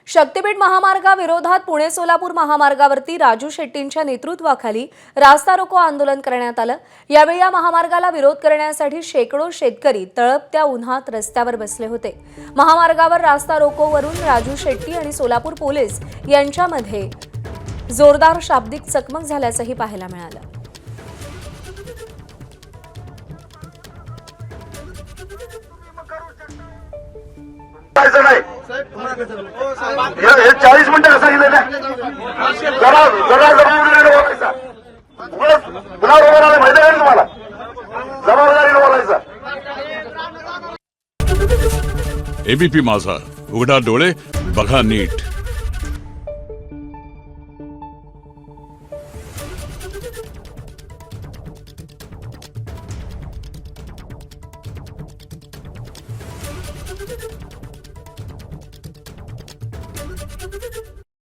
शक्तीपीठ महामार्गाविरोधात पुणे सोलापूर महामार्गावरती राजू शेट्टींच्या नेतृत्वाखाली रास्ता रोको आंदोलन करण्यात आलं। यावेळी या महामार्गाला विरोध करण्यासाठी शेकडो शेतकरी तळपत्या उन्हात रस्त्यावर बसले होते। महामार्गावर रास्ता रोकोवरून राजू शेट्टी आणि सोलापूर पोलीस यांच्यामध्ये जोरदार शाब्दिक चकमक झाल्याचंही पाहायला मिळालं। हे 40 मिनिटं सांगितलं ना जरा जरा बोलायचा पुन्हा बोलायला माहिती आहे तुम्हाला जबाबदारीने बोलायचा। एबीपी माझा उघडा डोळे बघा नीट।